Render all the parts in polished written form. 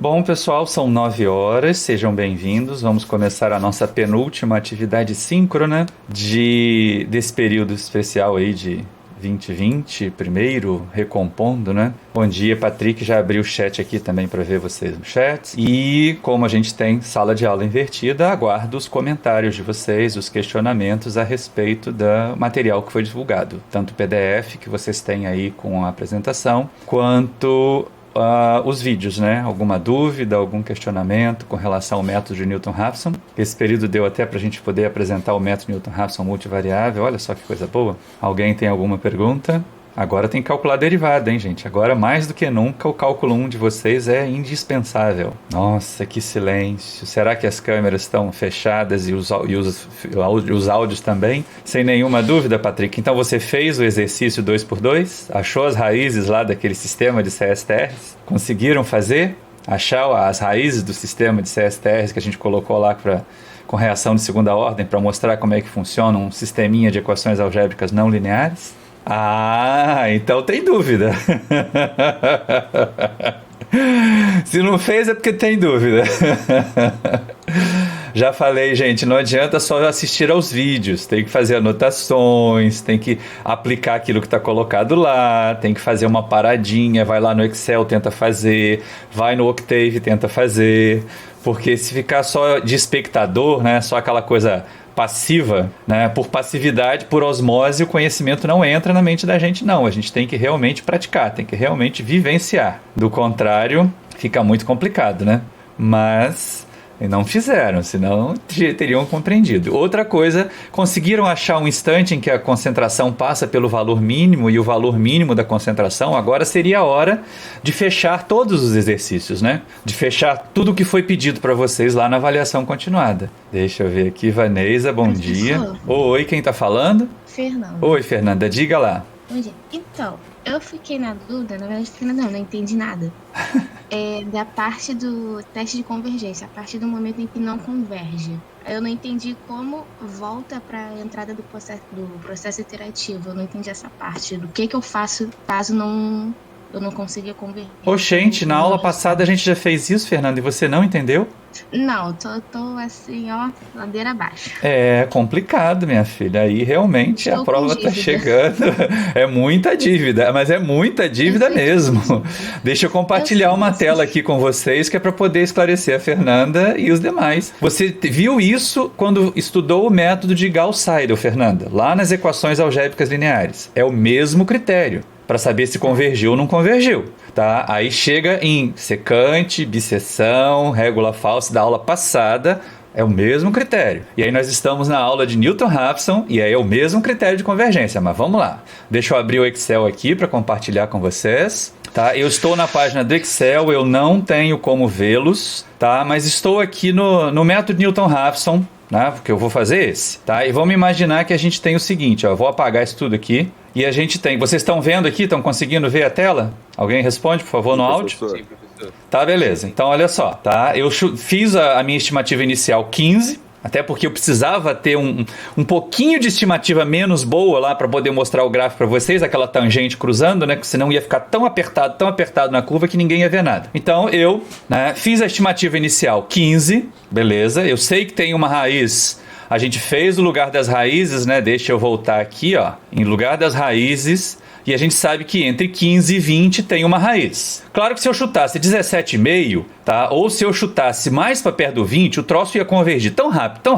Bom, pessoal, são 9 horas, sejam bem-vindos. Vamos começar a nossa penúltima atividade síncrona desse período especial aí de 2020, primeiro, recompondo, né? Bom dia, Patrick, já abriu o chat aqui também para ver vocês no chat. E como a gente tem sala de aula invertida, aguardo os comentários de vocês, os questionamentos a respeito do material que foi divulgado. Tanto o PDF que vocês têm aí com a apresentação, quanto os vídeos, né? Alguma dúvida, algum questionamento com relação ao método de Newton-Raphson. Esse período deu até para a gente poder apresentar o método Newton-Raphson multivariável. Olha só que coisa boa. Alguém tem alguma pergunta? Agora tem que calcular derivada, hein, gente? Agora, mais do que nunca, o cálculo 1 de vocês é indispensável. Nossa, que silêncio. Será que as câmeras estão fechadas e os áudios também? Sem nenhuma dúvida, Patrick. Então, você fez o exercício 2x2? Achou as raízes lá daquele sistema de CSTRs? Conseguiram fazer? Achar as raízes do sistema de CSTRs que a gente colocou lá com reação de segunda ordem para mostrar como é que funciona um sisteminha de equações algébricas não lineares? Ah, então tem dúvida. Se não fez é porque tem dúvida. Já falei, gente, não adianta só assistir aos vídeos, tem que fazer anotações, tem que aplicar aquilo que está colocado lá, tem que fazer uma paradinha, vai lá no Excel, tenta fazer, vai no Octave, tenta fazer, porque se ficar só de espectador, né, só aquela coisa passiva, né, por passividade, por osmose, o conhecimento não entra na mente da gente, não. A gente tem que realmente praticar, tem que realmente vivenciar. Do contrário, fica muito complicado, né? Mas não fizeram, senão teriam compreendido. Outra coisa, conseguiram achar um instante em que a concentração passa pelo valor mínimo e o valor mínimo da concentração, agora seria a hora de fechar todos os exercícios, né? De fechar tudo o que foi pedido para vocês lá na avaliação continuada. Deixa eu ver aqui, Vanessa, bom dia. Oi, quem está falando? Fernanda. Oi, Fernanda, diga lá. Bom dia. Então, eu fiquei na dúvida, na verdade, não entendi nada. Da parte do teste de convergência, a partir do momento em que não converge. Eu não entendi como volta para a entrada do processo iterativo. Eu não entendi essa parte. Do que eu faço caso eu não consiga converter. Gente, na aula passada a gente já fez isso, Fernanda, e você não entendeu? Não, tô assim, ó, ladeira abaixo. É complicado, minha filha. Aí realmente a prova tá chegando. É muita dívida, mas é muita dívida mesmo. Deixa eu compartilhar uma tela aqui com vocês, que é para poder esclarecer a Fernanda e os demais. Você viu isso quando estudou o método de Gauss-Seidel, Fernanda, lá nas equações algébricas lineares. É o mesmo critério para saber se convergiu ou não convergiu, tá? Aí chega em secante, bisseção, régula falsa da aula passada, é o mesmo critério. E aí nós estamos na aula de Newton-Raphson e aí é o mesmo critério de convergência, mas vamos lá. Deixa eu abrir o Excel aqui para compartilhar com vocês, tá? Eu estou na página do Excel, eu não tenho como vê-los, tá? Mas estou aqui no método Newton-Raphson, né? Porque eu vou fazer esse, tá? E vamos imaginar que a gente tem o seguinte, ó, eu vou apagar isso tudo aqui. E a gente tem... Vocês estão vendo aqui? Estão conseguindo ver a tela? Alguém responde, por favor, no áudio? Sim, professor. Tá, beleza. Então, olha só, tá? Eu fiz a minha estimativa inicial 15, até porque eu precisava ter um pouquinho de estimativa menos boa lá para poder mostrar o gráfico para vocês, aquela tangente cruzando, né? Que senão ia ficar tão apertado na curva que ninguém ia ver nada. Então, eu, né, fiz a estimativa inicial 15, beleza? Eu sei que tem uma raiz... A gente fez o lugar das raízes, né? Deixa eu voltar aqui, ó. Em lugar das raízes. E a gente sabe que entre 15 e 20 tem uma raiz. Claro que se eu chutasse 17,5, tá? Ou se eu chutasse mais para perto do 20, o troço ia convergir tão rápido,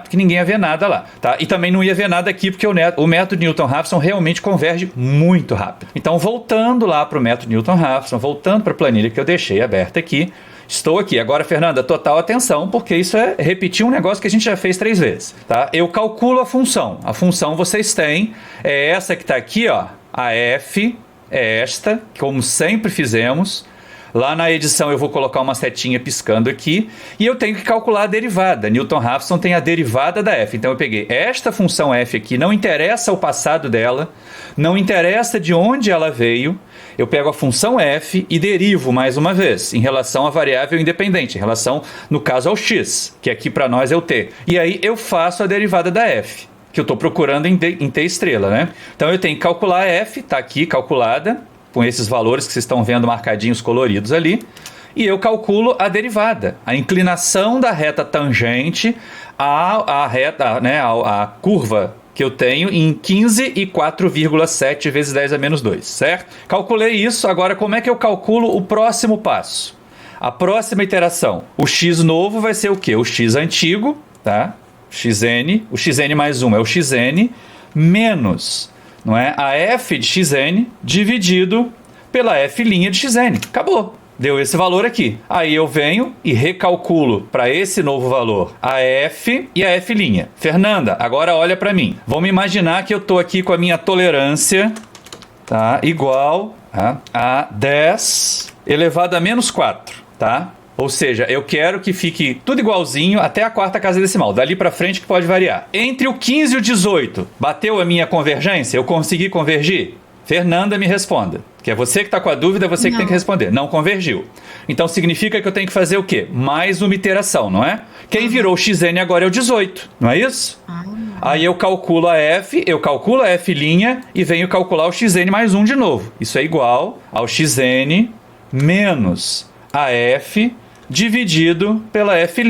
que ninguém ia ver nada lá, tá? E também não ia ver nada aqui, porque o método Newton-Raphson realmente converge muito rápido. Então, voltando lá para o método Newton-Raphson, voltando para a planilha que eu deixei aberta aqui, estou aqui. Agora, Fernanda, total atenção, porque isso é repetir um negócio que a gente já fez 3 vezes, tá? Eu calculo a função. A função vocês têm, é essa que está aqui, ó. A f é esta, como sempre fizemos. Lá na edição eu vou colocar uma setinha piscando aqui e eu tenho que calcular a derivada. Newton-Raphson tem a derivada da f. Então eu peguei esta função f aqui, não interessa o passado dela, não interessa de onde ela veio. Eu pego a função f e derivo mais uma vez em relação à variável independente, em relação, no caso, ao x, que aqui para nós é o t. E aí eu faço a derivada da f, que eu estou procurando em t estrela, né? Então eu tenho que calcular a f, está aqui calculada, com esses valores que vocês estão vendo marcadinhos coloridos ali. e eu calculo a derivada, a inclinação da reta tangente à curva que eu tenho em 15 e 4,7 vezes 10 a menos 2, certo? Calculei isso, agora como é que eu calculo o próximo passo? A próxima iteração, o x novo vai ser o quê? O x antigo, tá? Xn, o xn mais 1 é o xn, menos, não é? A f de xn dividido pela f' de xn. Acabou. Deu esse valor aqui. Aí eu venho e recalculo para esse novo valor a f e a f'. Fernanda, agora olha para mim. Vamos imaginar que eu estou aqui com a minha tolerância, tá? Igual a 10 elevado a menos 4, tá? Ou seja, eu quero que fique tudo igualzinho até a quarta casa decimal. Dali para frente que pode variar. Entre o 15 e o 18, bateu a minha convergência? Eu consegui convergir? Fernanda, me responda. Que é você que está com a dúvida, é você que tem que responder. Não convergiu. Então significa que eu tenho que fazer o quê? Mais uma iteração, não é? Quem virou xn agora é o 18, não é isso? Aí eu calculo a f, eu calculo a f' e venho calcular o xn mais 1 de novo. Isso é igual ao xn menos a f dividido pela f'.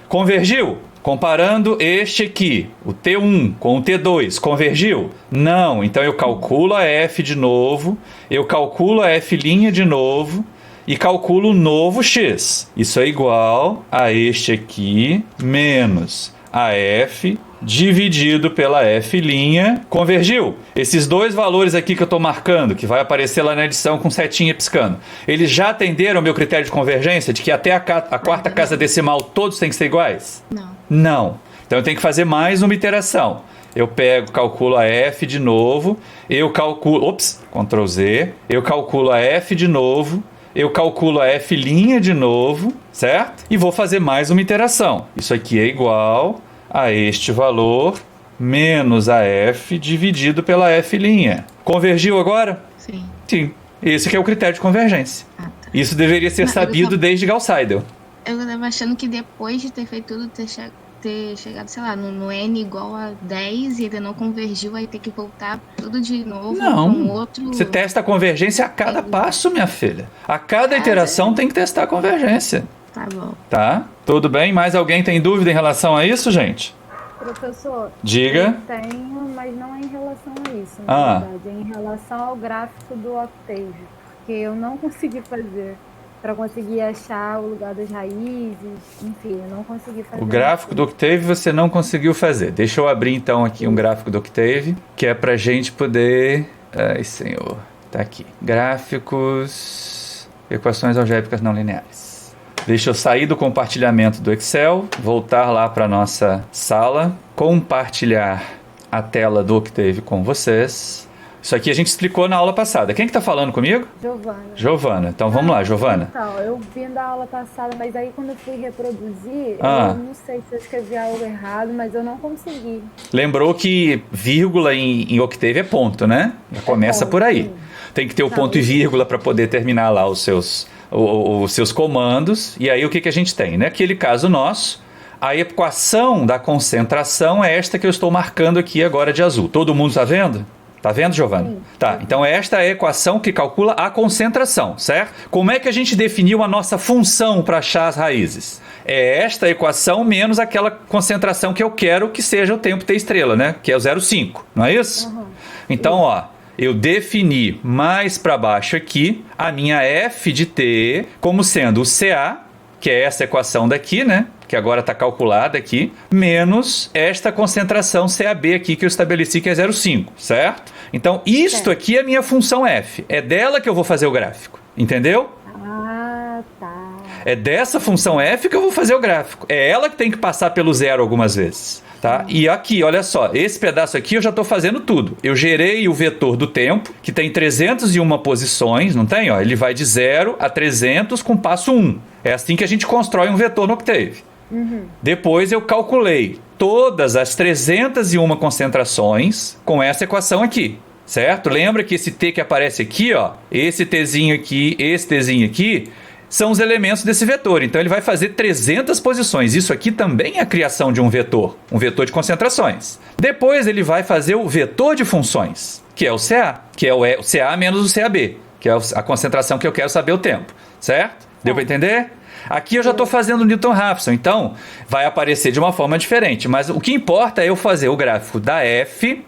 Convergiu? Comparando este aqui, o T1 com o T2, convergiu? Não, então eu calculo a f de novo, eu calculo a f' de novo e calculo o novo x. Isso é igual a este aqui menos a f dividido pela f'. Convergiu? Esses dois valores aqui que eu estou marcando, que vai aparecer lá na edição com setinha piscando, eles já atenderam o meu critério de convergência de que até a quarta casa decimal todos têm que ser iguais? Não. Então eu tenho que fazer mais uma iteração. Eu pego, calculo a f de novo, eu calculo, Ctrl Z, eu calculo a f de novo, eu calculo a f' de novo, certo? E vou fazer mais uma iteração. Isso aqui é igual a este valor menos a f dividido pela f'. Convergiu agora? Sim. Sim. Esse que é o critério de convergência. Tá. Isso deveria ser sabido desde Gauss-Seidel. Eu tava achando que depois de ter feito tudo, ter chegado, sei lá, no n igual a 10 e ainda não convergiu, vai ter que voltar tudo de novo com outro... Você testa a convergência a cada passo, minha filha. A cada iteração tem que testar a convergência. Tá bom. Tá? Tudo bem? Mais alguém tem dúvida em relação a isso, gente? Professor, diga. Eu tenho, mas não é em relação a isso, na verdade, é em relação ao gráfico do Octave, porque eu não consegui fazer, para conseguir achar o lugar das raízes, enfim, eu não consegui fazer. O gráfico do Octave você não conseguiu fazer. Deixa eu abrir então aqui um gráfico do Octave, que é pra gente poder... Ai, senhor, tá aqui. Gráficos, equações algébricas não lineares. Deixa eu sair do compartilhamento do Excel, voltar lá para nossa sala, compartilhar a tela do Octave com vocês. Isso aqui a gente explicou na aula passada. Quem que tá falando comigo? Giovana. Então vamos lá, Giovana. Então, eu vim da aula passada, mas aí quando eu fui reproduzir, eu não sei se eu escrevi algo errado, mas eu não consegui. Lembrou que vírgula em Octave é ponto, né? Começa ponto, por aí. Sim. Tem que ter o ponto e vírgula para poder terminar lá os seus comandos. E aí o que a gente tem? Naquele caso nosso, a equação da concentração é esta que eu estou marcando aqui agora de azul. Todo mundo está vendo? Tá vendo, Giovana? Sim. Tá, então esta é a equação que calcula a concentração, certo? Como é que a gente definiu a nossa função para achar as raízes? É esta equação menos aquela concentração que eu quero que seja o tempo t estrela, né? Que é o 0,5, não é isso? Então, ó, eu defini mais para baixo aqui a minha f de t como sendo o CA, que é essa equação daqui, né? Que agora está calculada aqui, menos esta concentração CAB aqui que eu estabeleci que é 0,5, certo? Então, isto aqui é a minha função f. É dela que eu vou fazer o gráfico, entendeu? Ah, tá. É dessa função f que eu vou fazer o gráfico. É ela que tem que passar pelo zero algumas vezes. Tá? E aqui, olha só, esse pedaço aqui eu já estou fazendo tudo. Eu gerei o vetor do tempo, que tem 301 posições, não tem? Ó, ele vai de 0 a 300 com passo 1. É assim que a gente constrói um vetor no Octave. Depois eu calculei todas as 301 concentrações com essa equação aqui, certo? Lembra que esse T que aparece aqui, ó, esse Tzinho aqui, são os elementos desse vetor. Então ele vai fazer 300 posições. Isso aqui também é a criação de um vetor de concentrações. Depois ele vai fazer o vetor de funções, que é o CA, que é o CA menos o CAB, que é a concentração que eu quero saber o tempo, certo? Deu para entender? Aqui eu já estou fazendo Newton-Raphson, então vai aparecer de uma forma diferente. Mas o que importa é eu fazer o gráfico da F,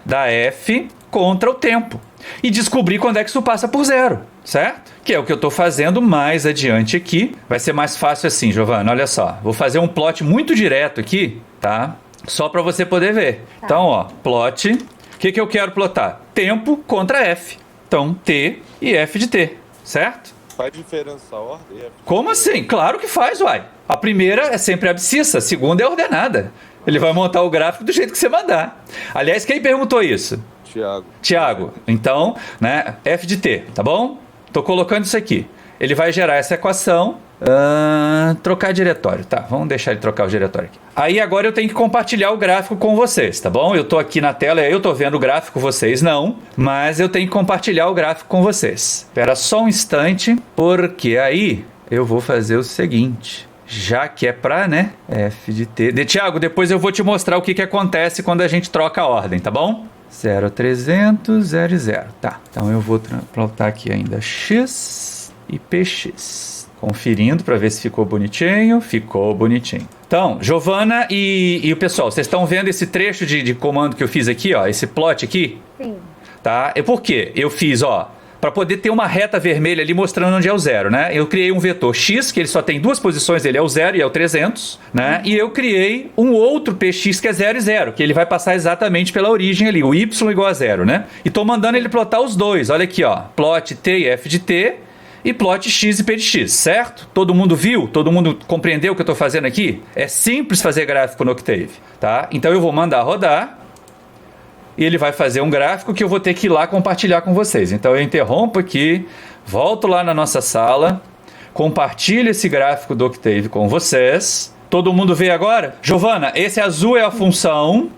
da F contra o tempo. E descobrir quando é que isso passa por zero, certo? Que é o que eu estou fazendo mais adiante aqui. Vai ser mais fácil assim, Giovana, olha só. Vou fazer um plot muito direto aqui, tá? Só para você poder ver. Tá. Então, plot. O que eu quero plotar? Tempo contra F. Então, T e F de T, certo? Faz diferença a ordem? Como assim? Claro que faz, uai. A primeira é sempre abscissa, a segunda é ordenada. Ele vai montar o gráfico do jeito que você mandar. Aliás, quem perguntou isso? Tiago. Então, né, F de T, tá bom? Tô colocando isso aqui. Ele vai gerar essa equação. Trocar diretório, tá? Vamos deixar ele trocar o diretório aqui. Aí agora eu tenho que compartilhar o gráfico com vocês, tá bom? Eu tô aqui na tela, eu tô vendo o gráfico, vocês não, mas eu tenho que compartilhar o gráfico com vocês. Espera só um instante, porque aí eu vou fazer o seguinte. Já que é pra, né? F de T. Tiago, depois eu vou te mostrar o que acontece quando a gente troca a ordem, tá bom? 0,300, 0,0. Tá, então eu vou plotar aqui ainda X e PX. Conferindo para ver se ficou bonitinho. Ficou bonitinho. Então, Giovana e o pessoal, vocês estão vendo esse trecho de comando que eu fiz aqui, esse plot aqui? Sim. Tá? E por quê? Eu fiz, para poder ter uma reta vermelha ali mostrando onde é o zero, né? Eu criei um vetor X, que ele só tem duas posições, ele é o 0 e é o 300, né? E eu criei um outro PX que é 0 e 0, que ele vai passar exatamente pela origem ali, o Y igual a 0, né? E tô mandando ele plotar os dois, olha aqui, plot T e F de T e plot X e P de X, certo? Todo mundo viu? Todo mundo compreendeu o que eu tô fazendo aqui? É simples fazer gráfico no Octave, tá? Então eu vou mandar rodar. E ele vai fazer um gráfico que eu vou ter que ir lá compartilhar com vocês. Então eu interrompo aqui, volto lá na nossa sala, compartilho esse gráfico do Octave com vocês. Todo mundo vê agora? Giovana, esse azul é a função,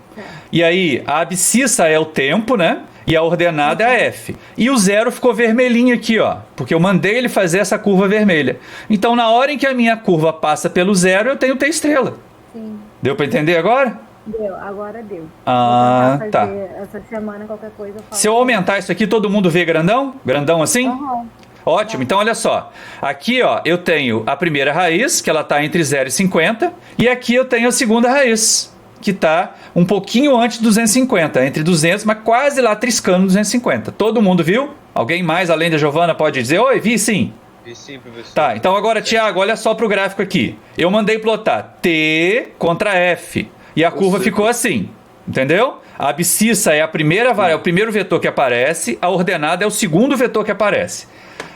e aí a abscissa é o tempo, né? E a ordenada é a F. E o zero ficou vermelhinho aqui, porque eu mandei ele fazer essa curva vermelha. Então na hora em que a minha curva passa pelo zero, eu tenho T estrela. Sim. Deu para entender agora? Deu, agora deu. Tá. Essa semana, qualquer coisa eu falo. Se eu aumentar isso aqui, todo mundo vê grandão? Grandão assim? Uhum. Ótimo, então olha só. Aqui, eu tenho a primeira raiz, que ela está entre 0 e 50. E aqui eu tenho a segunda raiz, que está um pouquinho antes de 250. Entre 200, mas quase lá triscando 250. Todo mundo viu? Alguém mais, além da Giovana, pode dizer, oi, vi sim. Sim, professor. Tá, então agora, Tiago, olha só para o gráfico aqui. Eu mandei plotar T contra F. E a curva ficou assim, entendeu? A abscissa é a primeira é o primeiro vetor que aparece, a ordenada é o segundo vetor que aparece.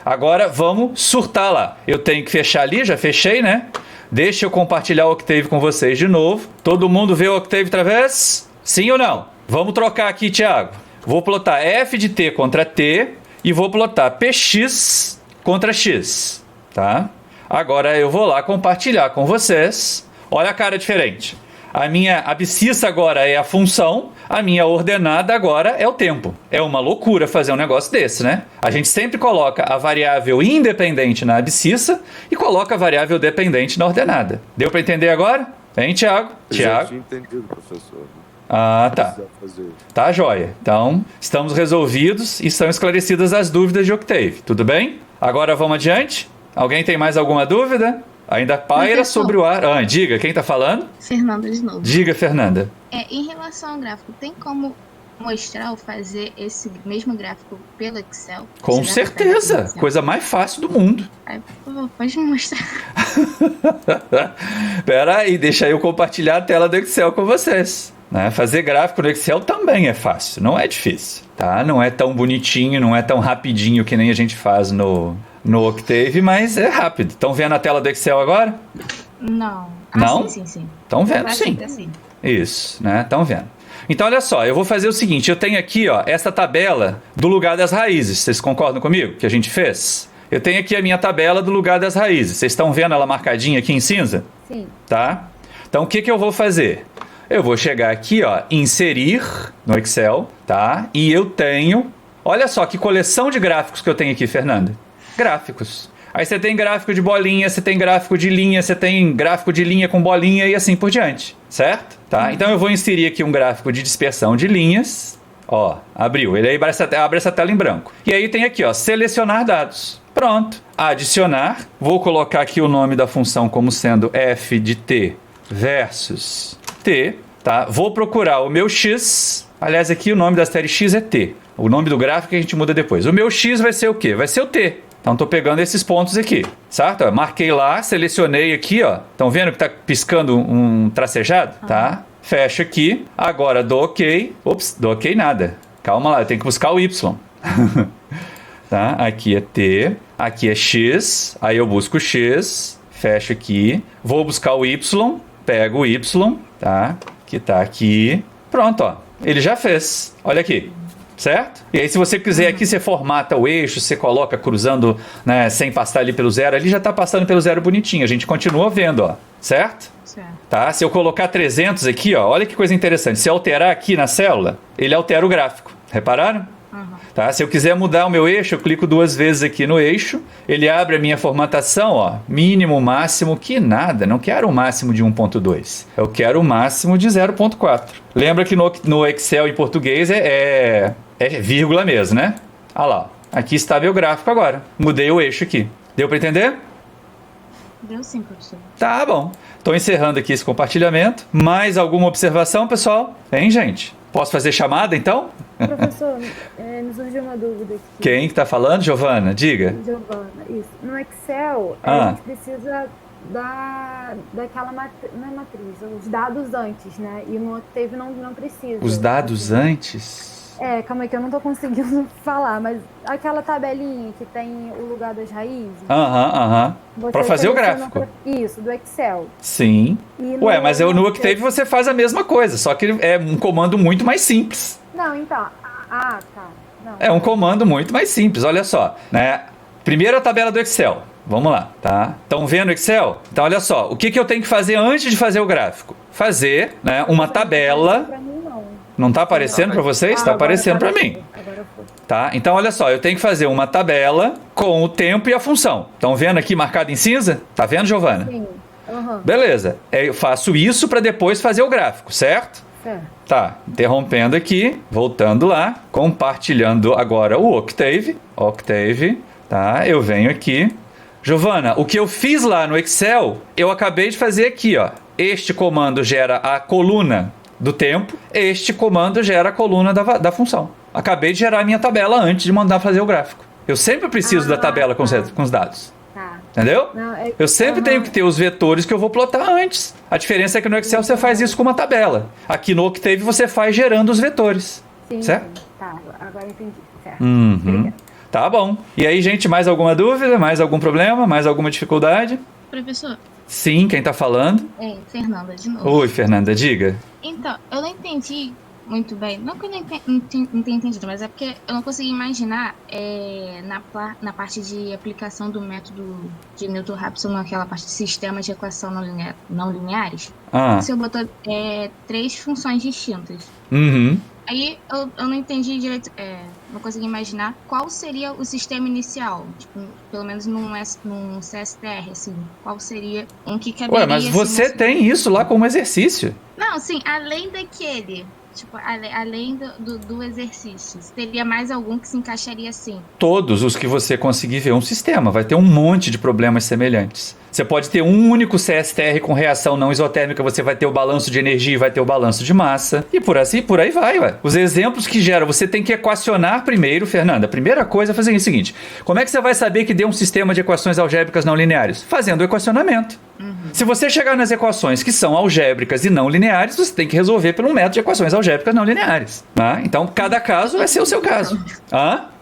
Agora vamos surtar lá. Eu tenho que fechar ali, já fechei, né? Deixa eu compartilhar o Octave com vocês de novo. Todo mundo vê o Octave outra vez? Sim ou não? Vamos trocar aqui, Thiago. Vou plotar F de T contra T e vou plotar PX contra X, tá? Agora eu vou lá compartilhar com vocês. Olha a cara diferente. A minha abscissa agora é a função, a minha ordenada agora é o tempo. É uma loucura fazer um negócio desse, né? A gente sempre coloca a variável independente na abscissa e coloca a variável dependente na ordenada. Deu para entender agora? Hein, Thiago? Já tinha entendido, professor. Tá. Tá, joia. Então, estamos resolvidos e estão esclarecidas as dúvidas de Octave. Tudo bem? Agora vamos adiante? Alguém tem mais alguma dúvida? Ainda paira sobre o ar. Diga, quem tá falando? Fernanda de novo. Diga, Fernanda. Em relação ao gráfico, tem como mostrar ou fazer esse mesmo gráfico pelo Excel? Com certeza. Coisa mais fácil do mundo. Por favor, pode me mostrar. Pera aí, deixa eu compartilhar a tela do Excel com vocês. Né? Fazer gráfico no Excel também é fácil, não é difícil. Tá? Não é tão bonitinho, não é tão rapidinho que nem a gente faz no Octave, mas é rápido. Estão vendo a tela do Excel agora? Não. Não? Sim. Estão vendo, sim. Isso, né? Estão vendo. Então, olha só, eu vou fazer o seguinte, eu tenho aqui, essa tabela do lugar das raízes. Vocês concordam comigo que a gente fez? Eu tenho aqui a minha tabela do lugar das raízes. Vocês estão vendo ela marcadinha aqui em cinza? Sim. Tá? Então, o que eu vou fazer? Eu vou chegar aqui, inserir no Excel, tá? E eu tenho... Olha só que coleção de gráficos que eu tenho aqui, Fernanda. Gráficos. Aí você tem gráfico de bolinha, você tem gráfico de linha, você tem gráfico de linha com bolinha e assim por diante, certo? Tá? Então eu vou inserir aqui um gráfico de dispersão de linhas, Ó, abriu. Ele aí abre essa tela em branco. E aí tem aqui, ó, selecionar dados. Pronto. Adicionar. Vou colocar aqui o nome da função como sendo f de t versus t. Tá? Vou procurar o meu x. Aliás, aqui o nome da série x é t. O nome do gráfico a gente muda depois. O meu x vai ser o quê? Vai ser o t. Então, estou pegando esses pontos aqui, certo? Marquei lá, selecionei aqui, ó. Estão vendo que está piscando um tracejado? Tá? Fecho aqui. Agora, dou OK. Ops, dou OK nada. Calma lá, eu tenho que buscar o Y. Tá? Aqui é T, aqui é X. Aí eu busco o X, fecho aqui. Vou buscar o Y, pego o Y, tá? Que tá aqui. Pronto, ó. Ele já fez. Olha aqui. Certo? E aí, se você quiser aqui, você formata o eixo, você coloca cruzando, né, sem passar ali pelo zero, ali já está passando pelo zero bonitinho. A gente continua vendo, ó. Certo? Certo. Tá? Se eu colocar 300 aqui, ó, olha que coisa interessante. Se eu alterar aqui na célula, ele altera o gráfico. Repararam? Tá? Se eu quiser mudar o meu eixo, eu clico 2 vezes aqui no eixo, ele abre a minha formatação, ó, mínimo, máximo, que nada, não quero o máximo de 1.2, eu quero o máximo de 0.4. Lembra que no Excel em português é vírgula mesmo, né? Olha lá, aqui está meu gráfico agora, mudei o eixo aqui. Deu para entender? Deu sim, professor. Tá bom. Estou encerrando aqui esse compartilhamento. Mais alguma observação, pessoal? Hein, gente? Posso fazer chamada, então? Professor, me surgiu uma dúvida aqui. Quem que tá falando? Giovana, diga. Giovana, isso. No Excel, Ah. a gente precisa daquela não é matriz, os dados antes, né? E no Octave não precisa. Os dados antes? Calma aí que eu não tô conseguindo falar, mas aquela tabelinha que tem o lugar das raízes. Aham. Para fazer o gráfico. Isso, do Excel. Sim. Ué, mas no Octave você faz a mesma coisa, só que é um comando muito mais simples. Não, então. Tá. Não. É um comando muito mais simples, olha só, né? Primeiro a tabela do Excel. Vamos lá, tá? Estão vendo o Excel? Então, olha só, o que eu tenho que fazer antes de fazer o gráfico? Fazer, né, uma tabela. Não está aparecendo para vocês? Está aparecendo para mim. Tá? Então, olha só, eu tenho que fazer uma tabela com o tempo e a função. Estão vendo aqui marcado em cinza? Tá vendo, Giovana? Sim. Uhum. Beleza. Eu faço isso para depois fazer o gráfico, certo? Certo. Tá, interrompendo aqui, voltando lá, compartilhando agora o Octave, tá? Eu venho aqui. Giovana, o que eu fiz lá no Excel, eu acabei de fazer aqui, ó. Este comando gera a coluna do tempo, este comando gera a coluna da função. Acabei de gerar a minha tabela antes de mandar fazer o gráfico. Eu sempre preciso da tabela com os dados. Tá. Entendeu? Não, eu sempre tenho que ter os vetores que eu vou plotar antes. A diferença é que no Excel você faz isso com uma tabela. Aqui no Octave você faz gerando os vetores. Sim, certo? Sim. Tá, agora entendi. Certo. Uhum. Tá bom. E aí, gente, mais alguma dúvida? Mais algum problema? Mais alguma dificuldade? Professor? Sim, quem tá falando? Fernanda, de novo. Oi, Fernanda, diga. Então, eu não entendi muito bem. Não que eu não tenha entendido, mas é porque eu não consegui imaginar na parte de aplicação do método de Newton-Raphson, naquela parte de sistema de equação não lineares. Se eu botar 3 funções distintas. Uhum. Aí eu não entendi direito, não consegui imaginar qual seria o sistema inicial, tipo, pelo menos num CSTR, assim, qual seria um que caberia... Ué, mas você tem isso lá como exercício. Não, sim, além daquele, tipo, além do exercício, teria mais algum que se encaixaria assim? Todos os que você conseguir ver um sistema, vai ter um monte de problemas semelhantes. Você pode ter um único CSTR com reação não isotérmica, você vai ter o balanço de energia e vai ter o balanço de massa. E por aí vai, ué. Os exemplos que geram, você tem que equacionar primeiro, Fernanda. A primeira coisa é fazer o seguinte: como é que você vai saber que deu um sistema de equações algébricas não lineares? Fazendo o equacionamento. Se você chegar nas equações que são algébricas e não lineares, você tem que resolver por um método de equações algébricas não lineares. Tá? Então, cada caso vai ser o seu caso.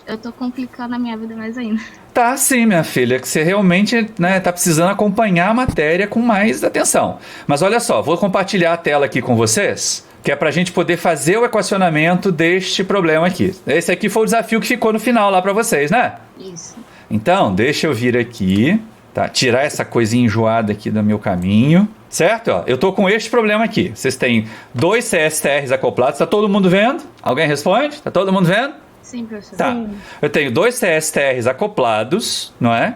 Eu tô complicando a minha vida mais ainda. Tá sim, minha filha, que você realmente, né, tá precisando acompanhar a matéria com mais atenção. Mas olha só, vou compartilhar a tela aqui com vocês, que é pra gente poder fazer o equacionamento deste problema aqui. Esse aqui foi o desafio que ficou no final lá pra vocês, né? Isso. Então, deixa eu vir aqui, tá? Tirar essa coisinha enjoada aqui do meu caminho, certo? Ó, eu tô com este problema aqui. Vocês têm 2 CSTRs acoplados, tá todo mundo vendo? Alguém responde? Tá todo mundo vendo? Sim, professor. Tá. Sim. Eu tenho 2 CSTRs acoplados, não é?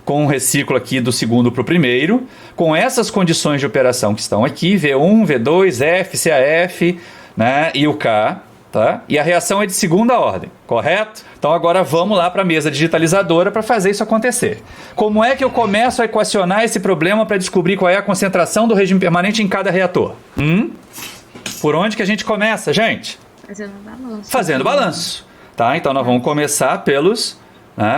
Com um reciclo aqui do segundo para o primeiro, com essas condições de operação que estão aqui, V1, V2, F, CAF, né? E o K, tá? E a reação é de segunda ordem, correto? Então agora vamos lá para a mesa digitalizadora para fazer isso acontecer. Como é que eu começo a equacionar esse problema para descobrir qual é a concentração do regime permanente em cada reator? Por onde que a gente começa, gente? Fazendo balanço. Fazendo balanço, tá? Então nós vamos começar pelos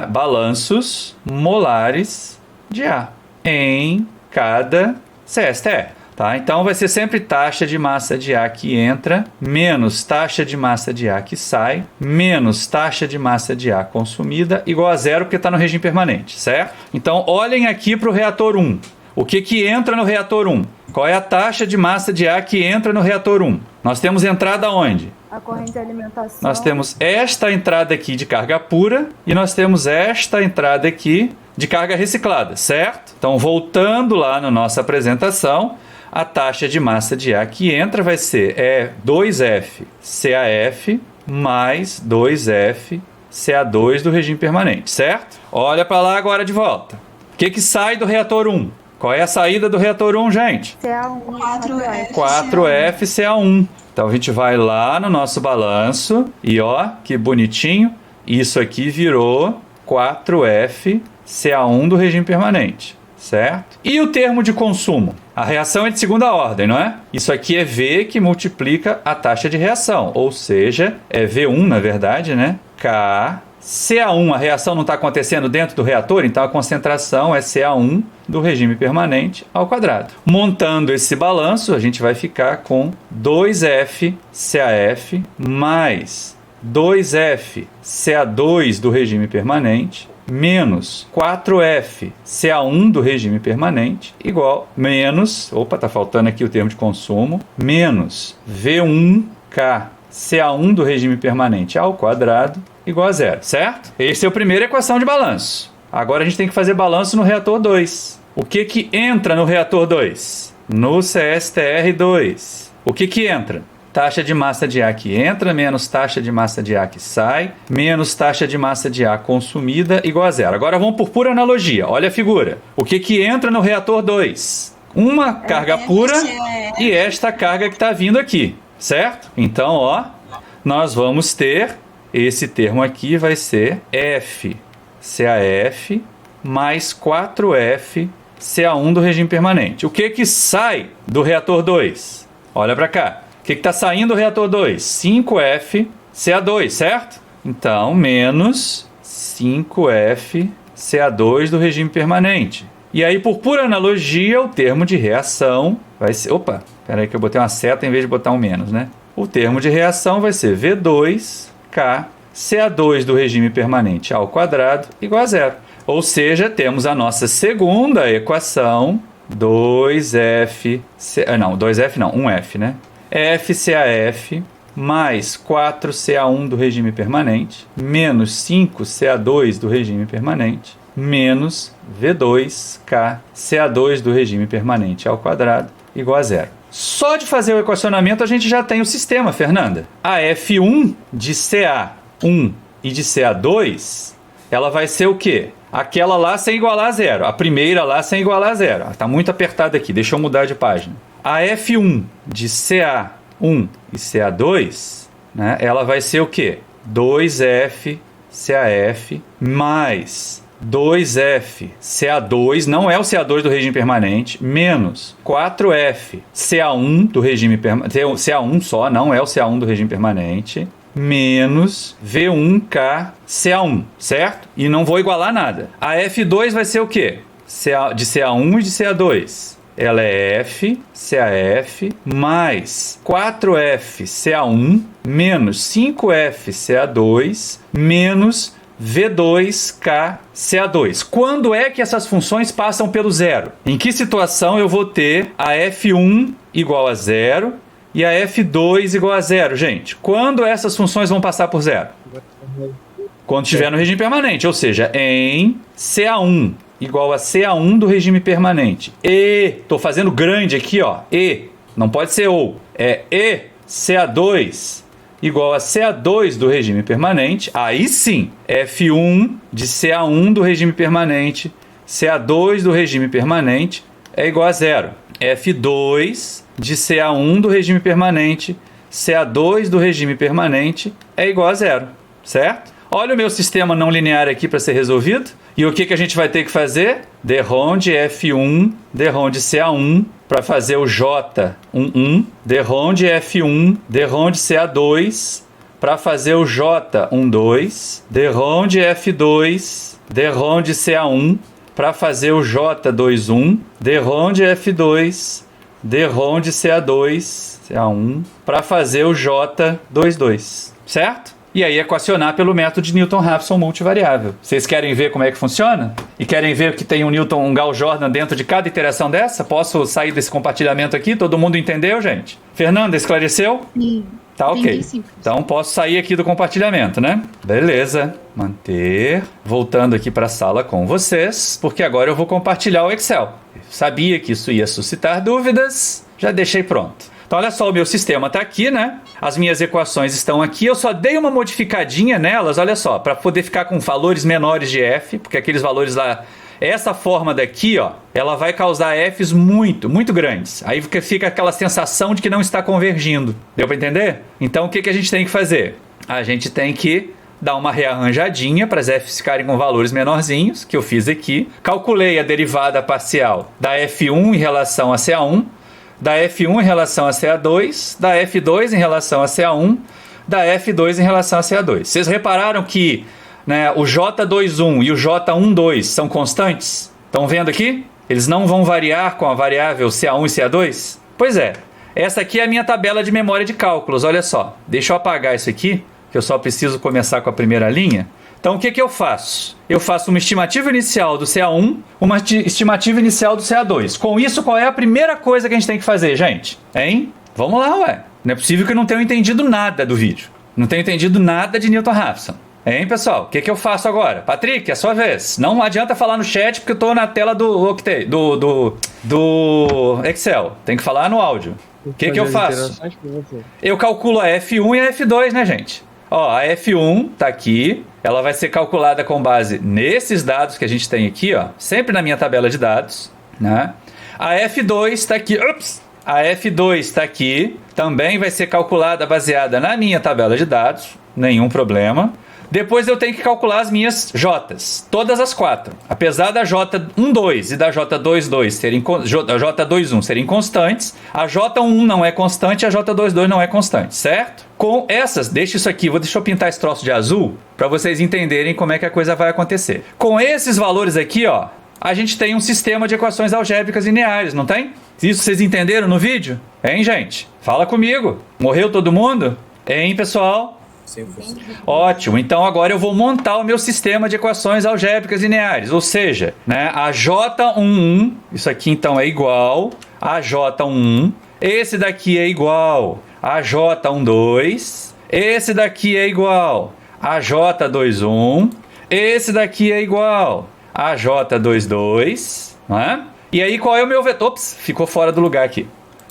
balanços molares de A em cada CSTR. Tá? Então vai ser sempre taxa de massa de A que entra, menos taxa de massa de A que sai, menos taxa de massa de A consumida, igual a zero, porque está no regime permanente, certo? Então olhem aqui para o reator 1. O que entra no reator 1? Qual é a taxa de massa de A que entra no reator 1? Nós temos entrada onde? A corrente de alimentação. Nós temos esta entrada aqui de carga pura e nós temos esta entrada aqui de carga reciclada, certo? Então voltando lá na nossa apresentação, a taxa de massa de A que entra vai ser 2F CAF mais 2F CA2 do regime permanente, certo? Olha para lá agora de volta. O que sai do reator 1? Qual é a saída do reator 1, gente? CA1. 4F CA1. Então a gente vai lá no nosso balanço e ó, que bonitinho, isso aqui virou 4F CA1 do regime permanente. Certo? E o termo de consumo? A reação é de segunda ordem, não é? Isso aqui é V que multiplica a taxa de reação, ou seja, é V1 na verdade, né? K CA1, a reação não está acontecendo dentro do reator, então a concentração é CA1 do regime permanente ao quadrado. Montando esse balanço, a gente vai ficar com 2F CAF mais 2F CA2 do regime permanente menos 4F CA1 do regime permanente igual menos, tá faltando aqui o termo de consumo, menos V1K CA1 do regime permanente ao quadrado igual a zero, certo? Essa é a primeira equação de balanço. Agora a gente tem que fazer balanço no reator 2. O que entra no reator 2? No CSTR2. O que entra? Taxa de massa de A que entra, menos taxa de massa de A que sai, menos taxa de massa de A consumida, igual a zero. Agora vamos por pura analogia. Olha a figura. O que entra no reator 2? Uma carga pura e esta carga que está vindo aqui, certo? Então, ó, nós vamos ter, esse termo aqui vai ser F CAF mais 4F CA1 do regime permanente. O que sai do reator 2? Olha para cá. O que está saindo do reator 2? 5F CA2, certo? Então, menos 5F CA2 do regime permanente. E aí, por pura analogia, o termo de reação vai ser... Opa, peraí que eu botei uma seta em vez de botar um menos, né? O termo de reação vai ser V2K CA2 do regime permanente ao quadrado igual a zero. Ou seja, temos a nossa segunda equação, 2F... Não, 2F não, 1F, né? FCAF mais 4CA1 do regime permanente, menos 5CA2 do regime permanente, menos V2K CA2 do regime permanente ao quadrado, igual a zero. Só de fazer o equacionamento a gente já tem o sistema, Fernanda. A F1 de CA1 e de CA2, ela vai ser o quê? Aquela lá sem igualar a zero. A primeira lá sem igualar a zero. Está muito apertada aqui, deixa eu mudar de página. A F1 de CA1 e CA2, né, ela vai ser o quê? 2F CAF mais 2F CA2, não é o CA2 do regime permanente, menos 4F CA1 do regime permanente, CA1 só, não é o CA1 do regime permanente, menos V1K CA1, certo? E não vou igualar nada. A F2 vai ser o quê? De CA1 e de CA2. Ela é F CAF mais 4F CA1 menos 5F CA2 menos V2K CA2. Quando é que essas funções passam pelo zero? Em que situação eu vou ter a F1 igual a zero e a F2 igual a zero, gente? Quando essas funções vão passar por zero? Quando estiver no regime permanente, ou seja, em CA1 igual a CA1 do regime permanente. E, estou fazendo grande aqui, ó. E, não pode ser ou. É E CA2 igual a CA2 do regime permanente. Aí sim, F1 de CA1 do regime permanente, CA2 do regime permanente é igual a zero. F2 de CA1 do regime permanente, CA2 do regime permanente é igual a zero, certo? Olha o meu sistema não linear aqui para ser resolvido. E o que a gente vai ter que fazer? Derronde F1, derronde CA1 para fazer o J11, derronde F1, derronde CA2 para fazer o J12, derronde F2, derronde CA1 para fazer o J21, derronde F2, derronde CA1 para fazer o J22, certo? E aí equacionar pelo método de Newton-Raphson multivariável. Vocês querem ver como é que funciona? E querem ver que tem um Gauss-Jordan dentro de cada iteração dessa? Posso sair desse compartilhamento aqui? Todo mundo entendeu, gente? Fernanda, esclareceu? Sim. Tá ok. Entendi, sim. Então posso sair aqui do compartilhamento, né? Beleza. Manter. Voltando aqui para a sala com vocês, porque agora eu vou compartilhar o Excel. Eu sabia que isso ia suscitar dúvidas, já deixei pronto. Então olha só, o meu sistema está aqui, né? As minhas equações estão aqui. Eu só dei uma modificadinha nelas, olha só, para poder ficar com valores menores de f, porque aqueles valores lá... Essa forma daqui, ó, ela vai causar Fs muito, muito grandes. Aí fica aquela sensação de que não está convergindo. Deu para entender? Então o que a gente tem que fazer? A gente tem que dar uma rearranjadinha para as Fs ficarem com valores menorzinhos, que eu fiz aqui. Calculei a derivada parcial da F1 em relação a CA1, da F1 em relação a CA2, da F2 em relação a CA1, da F2 em relação a CA2. Vocês repararam que, né, o J21 e o J12 são constantes? Estão vendo aqui? Eles não vão variar com a variável CA1 e CA2? Pois é, essa aqui é a minha tabela de memória de cálculos, olha só. Deixa eu apagar isso aqui, que eu só preciso começar com a primeira linha. Então o que eu faço? Eu faço uma estimativa inicial do CA1, uma estimativa inicial do CA2. Com isso, qual é a primeira coisa que a gente tem que fazer, gente? Hein? Vamos lá, ué. Não é possível que eu não tenha entendido nada do vídeo. Não tenho entendido nada de Newton-Raphson. Hein, pessoal? O que eu faço agora? Patrick, é a sua vez. Não adianta falar no chat porque eu estou na tela do Excel. Tem que falar no áudio. O que eu faço? Eu calculo a F1 e a F2, né, gente? Ó, a F1 tá aqui, ela vai ser calculada com base nesses dados que a gente tem aqui, ó, sempre na minha tabela de dados, né? A F2 está aqui, a F2 está aqui, também vai ser calculada baseada na minha tabela de dados, nenhum problema. Depois eu tenho que calcular as minhas J's, todas as 4. Apesar da J12 e da J22 serem constantes, a J11 não é constante e a J22 não é constante, certo? Com essas, deixa eu pintar esse troço de azul para vocês entenderem como é que a coisa vai acontecer. Com esses valores aqui, ó, a gente tem um sistema de equações algébricas lineares, não tem? Isso vocês entenderam no vídeo? Hein, gente? Fala comigo. Morreu todo mundo? Hein, pessoal? Ótimo, então agora eu vou montar o meu sistema de equações algébricas lineares, ou seja, né, a J11, isso aqui então é igual a J11, esse daqui é igual a J12, esse daqui é igual a J21, esse daqui é igual a J22, né? E aí qual é o meu vetor? Ops, ficou fora do lugar aqui.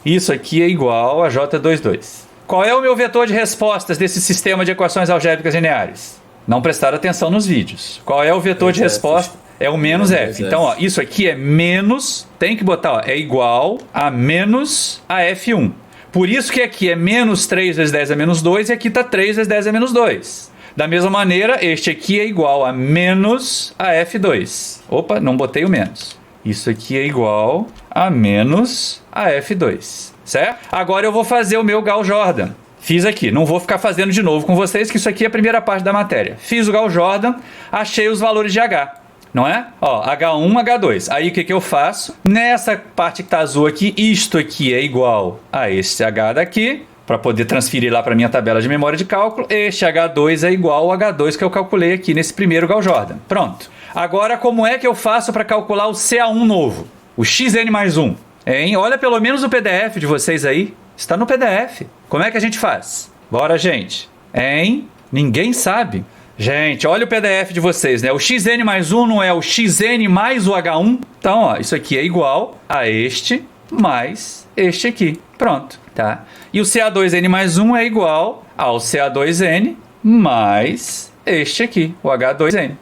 Isso aqui é igual a J22. Qual é o meu vetor de respostas desse sistema de equações algébricas lineares? Não prestaram atenção nos vídeos. Qual é o vetor de resposta? É o menos F. Então, ó, isso aqui é menos, tem que botar, ó, é igual a menos a F1. Por isso que aqui é menos 3 vezes 10 a menos 2 e aqui está 3 vezes 10 a menos 2. Da mesma maneira, este aqui é igual a menos a F2. Opa, não botei o menos. Isso aqui é igual a menos a F2. Certo? Agora eu vou fazer o meu Gauss-Jordan. Fiz aqui, não vou ficar fazendo de novo com vocês, que isso aqui é a primeira parte da matéria. Fiz o Gauss-Jordan, achei os valores de H, não é? Ó, H1, H2. Aí o que eu faço? Nessa parte que está azul aqui, isto aqui é igual a este H daqui, para poder transferir lá para minha tabela de memória de cálculo. Este H2 é igual ao H2 que eu calculei aqui nesse primeiro Gauss-Jordan. Pronto. Agora, como é que eu faço para calcular o CA1 novo? O xn mais 1. Hein? Olha pelo menos o PDF de vocês aí. Está no PDF. Como é que a gente faz? Bora, gente. Hein? Ninguém sabe. Gente, olha o PDF de vocês, né? O xn mais 1 não é o xn mais o H1? Então, ó, isso aqui é igual a este mais este aqui. Pronto, tá? E o CA2n mais 1 é igual ao CA2n mais este aqui, o H2n.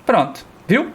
Pronto, viu?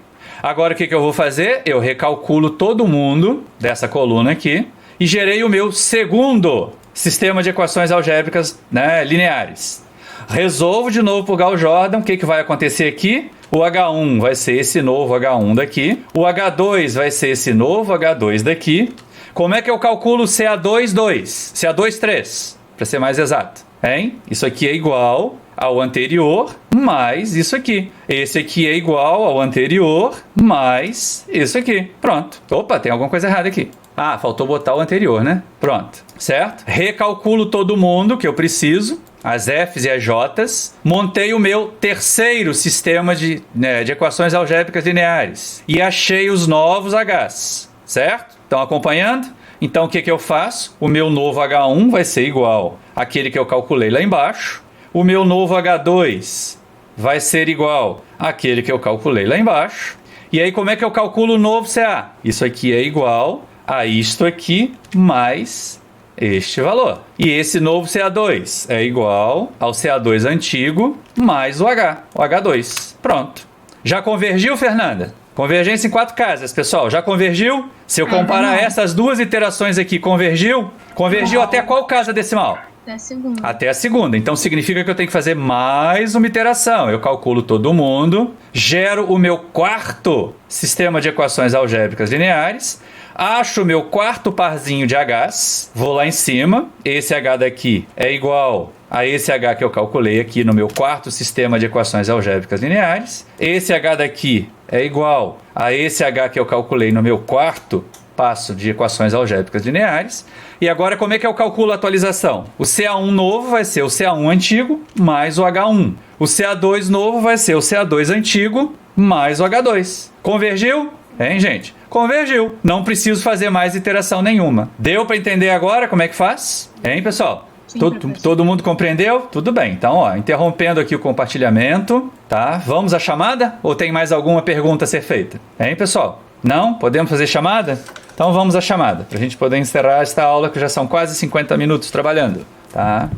Agora o que eu vou fazer? Eu recalculo todo mundo dessa coluna aqui e gerei o meu segundo sistema de equações algébricas, né, lineares. Resolvo de novo por Gauss-Jordan. O que vai acontecer aqui? O H1 vai ser esse novo H1 daqui. O H2 vai ser esse novo H2 daqui. Como é que eu calculo CA2,2? CA2,3, para ser mais exato. Hein? Isso aqui é igual ao anterior mais isso aqui. Esse aqui é igual ao anterior mais isso aqui. Pronto. Opa, tem alguma coisa errada aqui. Ah, faltou botar o anterior, né? Pronto. Certo? Recalculo todo mundo que eu preciso. As F's e as J's. Montei o meu terceiro sistema de equações algébricas lineares. E achei os novos H's. Certo? Estão acompanhando? Então o que eu faço? O meu novo H1 vai ser igual àquele que eu calculei lá embaixo. O meu novo H2 vai ser igual àquele que eu calculei lá embaixo. E aí como é que eu calculo o novo CA? Isso aqui é igual a isto aqui mais este valor. E esse novo CA2 é igual ao CA2 antigo mais o H, o H2. Pronto. Já convergiu, Fernanda? Convergência em 4 casas, pessoal. Já convergiu? Se eu comparar essas duas iterações aqui, convergiu? Convergiu até qual casa decimal? Até a segunda. Até a segunda. Então significa que eu tenho que fazer mais uma iteração. Eu calculo todo mundo, gero o meu quarto sistema de equações algébricas lineares, acho o meu quarto parzinho de H's, vou lá em cima, esse H daqui é igual a esse H que eu calculei aqui no meu quarto sistema de equações algébricas lineares. Esse H daqui é igual a esse H que eu calculei no meu quarto passo de equações algébricas lineares. E agora como é que eu calculo a atualização? O CA1 novo vai ser o CA1 antigo mais o H1. O CA2 novo vai ser o CA2 antigo mais o H2. Convergiu? Hein, gente? Convergiu. Não preciso fazer mais iteração nenhuma. Deu para entender agora como é que faz? Hein, pessoal? Sim, Todo mundo compreendeu? Tudo bem. Então, ó, interrompendo aqui o compartilhamento, tá? Vamos à chamada? Ou tem mais alguma pergunta a ser feita? Hein, pessoal? Não? Podemos fazer chamada? Então vamos à chamada, para a gente poder encerrar esta aula, que já são quase 50 minutos trabalhando, tá?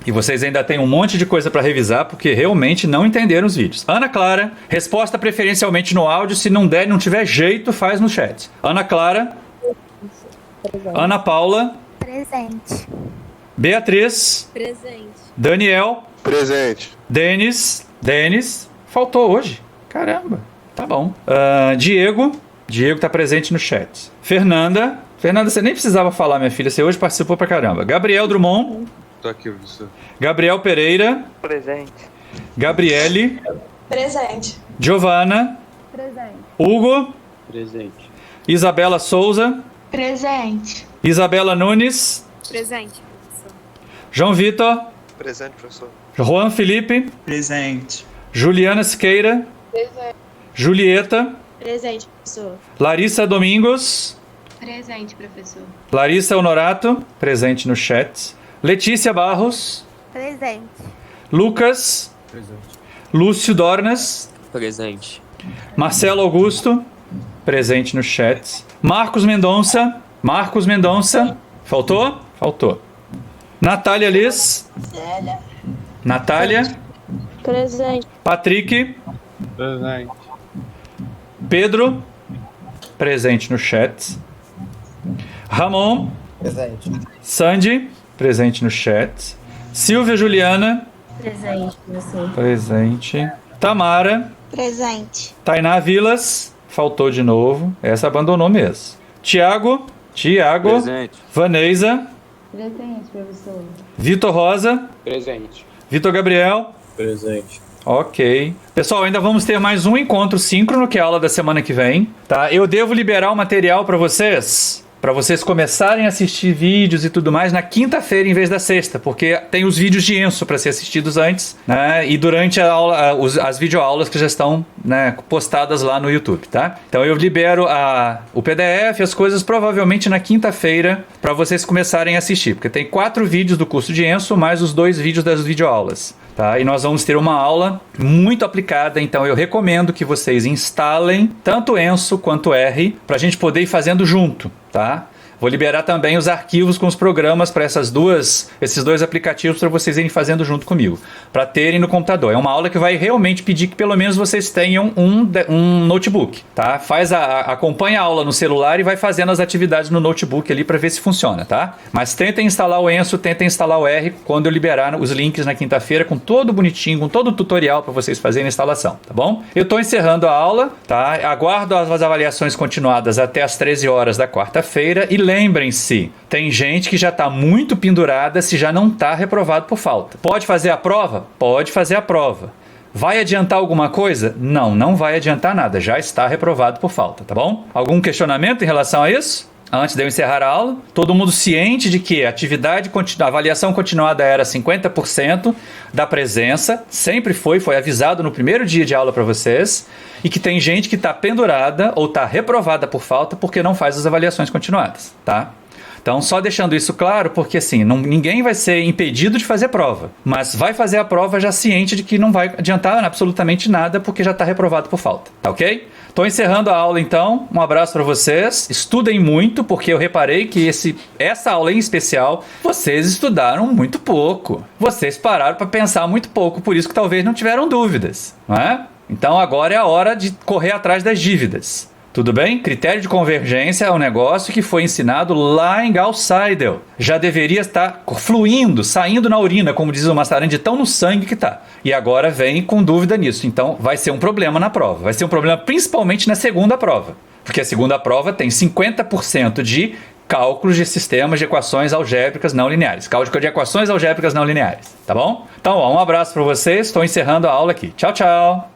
E vocês ainda têm um monte de coisa para revisar, porque realmente não entenderam os vídeos. Ana Clara, resposta preferencialmente no áudio. Se não der, não tiver jeito, faz no chat. Ana Clara. Presente. Ana Paula. Presente. Beatriz. Presente. Daniel. Presente. Denis. Faltou hoje. Caramba. Tá bom. Diego. Diego tá presente no chat. Fernanda. Fernanda, você nem precisava falar, minha filha. Você hoje participou pra caramba. Gabriel Drummond. Tô aqui, professor. Gabriel Pereira. Presente. Gabriele. Presente. Giovana. Presente. Hugo. Presente. Isabela Souza. Presente. Isabela Nunes. Presente, professor. João Vitor. Presente, professor. Juan Felipe. Presente. Juliana Siqueira. Presente. Julieta. Presente, professor. Larissa Domingos. Presente, professor. Larissa Honorato. Presente no chat. Letícia Barros. Presente. Lucas. Presente. Lúcio Dornas. Presente. Marcelo Augusto. Presente no chat. Marcos Mendonça. Marcos Mendonça. Faltou? Faltou. Natália Liz. Natália. Presente. Patrick. Presente. Pedro. Presente no chat. Ramon. Presente. Sandy. Presente no chat. Silvia Juliana. Presente, professor. Presente. Tamara. Presente. Tainá Vilas. Faltou de novo. Essa abandonou mesmo. Tiago. Presente. Vanessa. Presente, professor. Vitor Rosa. Presente. Vitor Gabriel. Presente. Ok. Pessoal, ainda vamos ter mais um encontro síncrono, que é a aula da semana que vem, tá? Eu devo liberar o material para vocês começarem a assistir vídeos e tudo mais na quinta-feira em vez da sexta, porque tem os vídeos de Enso para ser assistidos antes, né? E durante a aula, as videoaulas que já estão, né, postadas lá no YouTube, tá? Então eu libero o PDF, as coisas provavelmente na quinta-feira para vocês começarem a assistir, porque tem 4 vídeos do curso de Enso mais os 2 vídeos das videoaulas. Tá? E nós vamos ter uma aula muito aplicada, então eu recomendo que vocês instalem tanto Enso quanto R para a gente poder ir fazendo junto, tá? Vou liberar também os arquivos com os programas para esses dois aplicativos para vocês irem fazendo junto comigo, para terem no computador. É uma aula que vai realmente pedir que pelo menos vocês tenham um notebook, tá? Acompanha a aula no celular e vai fazendo as atividades no notebook ali para ver se funciona, tá? Mas tentem instalar o Enso, tentem instalar o R quando eu liberar os links na quinta-feira com todo bonitinho, com todo o tutorial para vocês fazerem a instalação, tá bom? Eu estou encerrando a aula, tá? Aguardo as avaliações continuadas até as 13 horas da quarta-feira e lembrem-se, tem gente que já está muito pendurada se já não está reprovado por falta. Pode fazer a prova? Pode fazer a prova. Vai adiantar alguma coisa? Não, não vai adiantar nada, já está reprovado por falta, tá bom? Algum questionamento em relação a isso? Antes de eu encerrar a aula, todo mundo ciente de que a avaliação continuada era 50% da presença, sempre foi avisado no primeiro dia de aula para vocês, e que tem gente que está pendurada ou está reprovada por falta porque não faz as avaliações continuadas, tá? Então, só deixando isso claro, porque assim, ninguém vai ser impedido de fazer prova, mas vai fazer a prova já ciente de que não vai adiantar absolutamente nada porque já está reprovado por falta, tá ok? Estou encerrando a aula então, um abraço para vocês, estudem muito, porque eu reparei que essa aula em especial, vocês estudaram muito pouco, vocês pararam para pensar muito pouco, por isso que talvez não tiveram dúvidas, não é? Então agora é a hora de correr atrás das dívidas. Tudo bem? Critério de convergência é um negócio que foi ensinado lá em Gauss-Seidel. Já deveria estar fluindo, saindo na urina, como diz o Massaran, de tão no sangue que está. E agora vem com dúvida nisso. Então vai ser um problema na prova. Vai ser um problema principalmente na segunda prova. Porque a segunda prova tem 50% de cálculos de sistemas de equações algébricas não lineares. Cálculo de equações algébricas não lineares. Tá bom? Então, um abraço para vocês. Estou encerrando a aula aqui. Tchau, tchau.